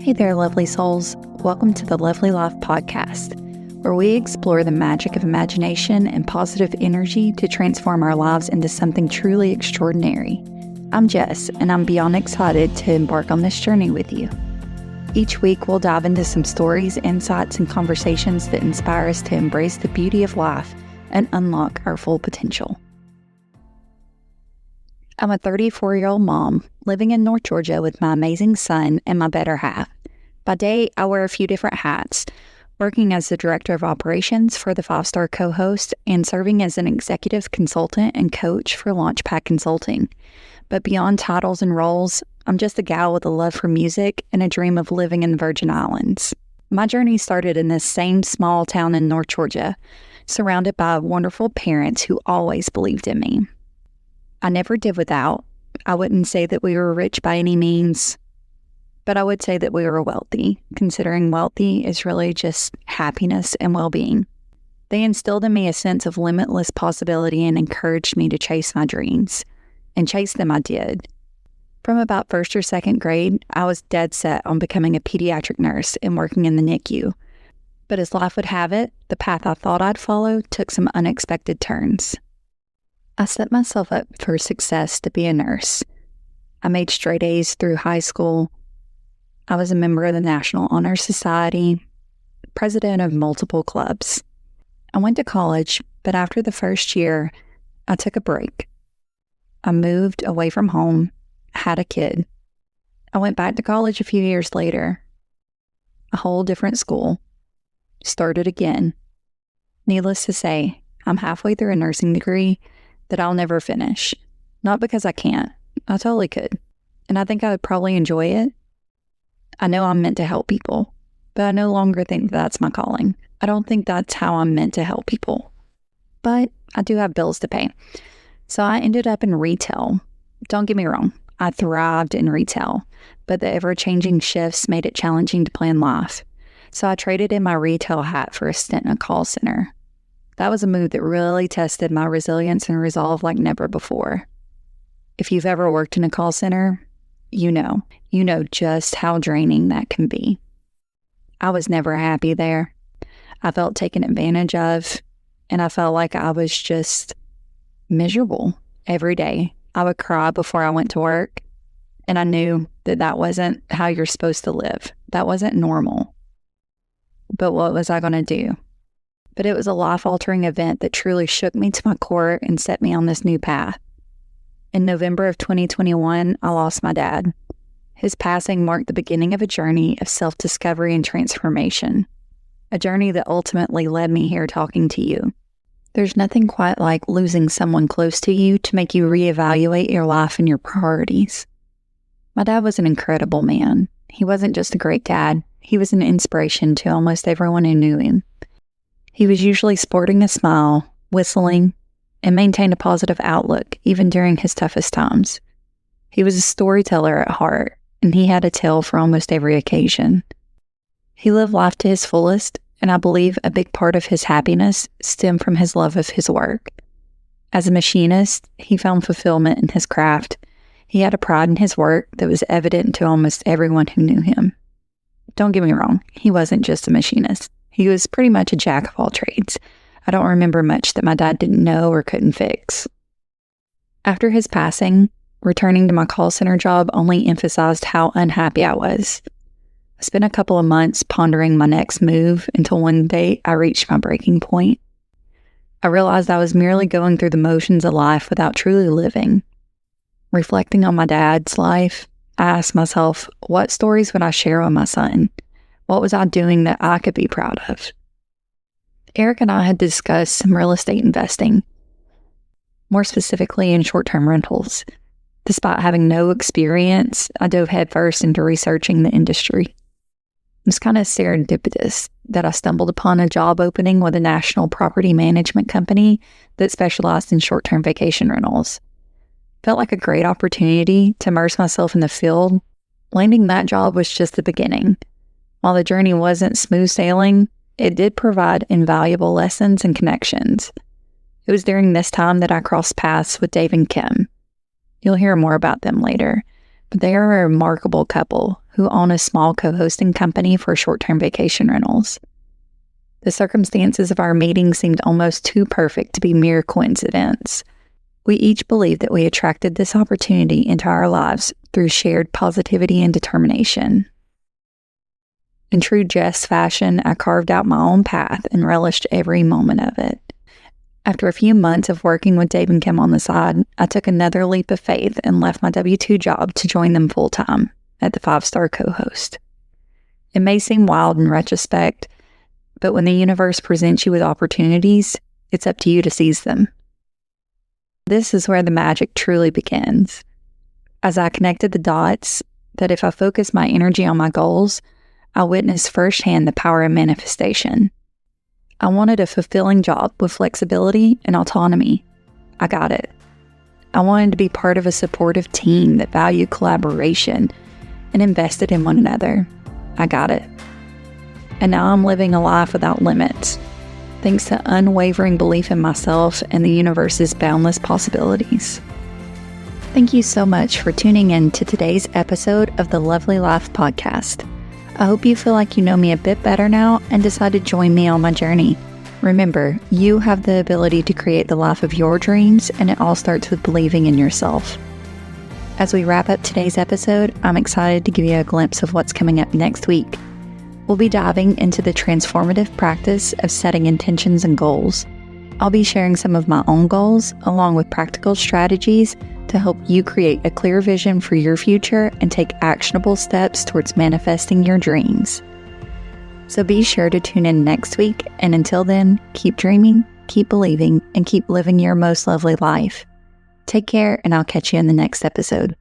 Hey there, lovely souls. Welcome to the Lovely Life Podcast, where we explore the magic of imagination and positive energy to transform our lives into something truly extraordinary. I'm Jess, and I'm beyond excited to embark on this journey with you. Each week, we'll dive into some stories, insights, and conversations that inspire us to embrace the beauty of life and unlock our full potential. I'm a 34-year-old mom living in North Georgia with my amazing son and my better half. By day, I wear a few different hats, working as the director of operations for the 5-Star Co-Host and serving as an executive consultant and coach for Launchpad Consulting. But beyond titles and roles, I'm just a gal with a love for music and a dream of living in the Virgin Islands. My journey started in this same small town in North Georgia, surrounded by wonderful parents who always believed in me. I never did without. I wouldn't say that we were rich by any means, but I would say that we were wealthy, considering wealthy is really just happiness and well-being. They instilled in me a sense of limitless possibility and encouraged me to chase my dreams. And chase them I did. From about 1st or 2nd grade, I was dead set on becoming a pediatric nurse and working in the NICU. But as life would have it, the path I thought I'd follow took some unexpected turns. I set myself up for success to be a nurse. I made straight A's through high school. I was a member of the National Honor Society, president of multiple clubs. I went to college, but after the first year, I took a break. I moved away from home, had a kid. I went back to college a few years later. A whole different school. Started again. Needless to say, I'm halfway through a nursing degree that I'll never finish. Not because I can't. I totally could. And I think I would probably enjoy it. I know I'm meant to help people, but I no longer think that's my calling. I don't think that's how I'm meant to help people. But I do have bills to pay. So I ended up in retail. Don't get me wrong, I thrived in retail, but the ever-changing shifts made it challenging to plan life. So I traded in my retail hat for a stint in a call center. That was a move that really tested my resilience and resolve like never before. If you've ever worked in a call center, you know just how draining that can be. I was never happy there. I felt taken advantage of, and I felt like I was just miserable every day. I would cry before I went to work, and I knew that that wasn't how you're supposed to live. That wasn't normal. But what was I going to do? But it was a life-altering event that truly shook me to my core and set me on this new path. In November of 2021, I lost my dad. His passing marked the beginning of a journey of self-discovery and transformation, a journey that ultimately led me here talking to you. There's nothing quite like losing someone close to you to make you reevaluate your life and your priorities. My dad was an incredible man. He wasn't just a great dad. He was an inspiration to almost everyone who knew him. He was usually sporting a smile, whistling, and maintained a positive outlook even during his toughest times. He was a storyteller at heart, and he had a tale for almost every occasion. He lived life to his fullest, and I believe a big part of his happiness stemmed from his love of his work. As a machinist, he found fulfillment in his craft. He had a pride in his work that was evident to almost everyone who knew him. Don't get me wrong, he wasn't just a machinist. He was pretty much a jack of all trades. I don't remember much that my dad didn't know or couldn't fix. After his passing, returning to my call center job only emphasized how unhappy I was. I spent a couple of months pondering my next move until one day I reached my breaking point. I realized I was merely going through the motions of life without truly living. Reflecting on my dad's life, I asked myself, what stories would I share with my son? What was I doing that I could be proud of? Eric and I had discussed some real estate investing, more specifically in short-term rentals. Despite having no experience, I dove headfirst into researching the industry. It was kind of serendipitous that I stumbled upon a job opening with a national property management company that specialized in short-term vacation rentals. Felt like a great opportunity to immerse myself in the field. Landing that job was just the beginning. While the journey wasn't smooth sailing, it did provide invaluable lessons and connections. It was during this time that I crossed paths with Dave and Kim. You'll hear more about them later, They are a remarkable couple who own a small co-hosting company for short-term vacation rentals. The circumstances of our meeting seemed almost too perfect to be mere coincidence. We each believed that we attracted this opportunity into our lives through shared positivity and determination. In true Jess fashion, I carved out my own path and relished every moment of it. After a few months of working with Dave and Kim on the side, I took another leap of faith and left my W-2 job to join them full-time at the 5-Star Co-Host. It may seem wild in retrospect, but when the universe presents you with opportunities, it's up to you to seize them. This is where the magic truly begins. As I connected the dots, that if I focus my energy on my goals, I witnessed firsthand the power of manifestation. I wanted a fulfilling job with flexibility and autonomy. I got it. I wanted to be part of a supportive team that valued collaboration and invested in one another. I got it. And now I'm living a life without limits, thanks to unwavering belief in myself and the universe's boundless possibilities. Thank you so much for tuning in to today's episode of the Lovely Life Podcast. I hope you feel like you know me a bit better now and decide to join me on my journey. Remember, you have the ability to create the life of your dreams, and it all starts with believing in yourself. As we wrap up today's episode, I'm excited to give you a glimpse of what's coming up next week. We'll be diving into the transformative practice of setting intentions and goals. I'll be sharing some of my own goals, along with practical strategies to help you create a clear vision for your future and take actionable steps towards manifesting your dreams. So be sure to tune in next week, and until then, keep dreaming, keep believing, and keep living your most lovely life. Take care, and I'll catch you in the next episode.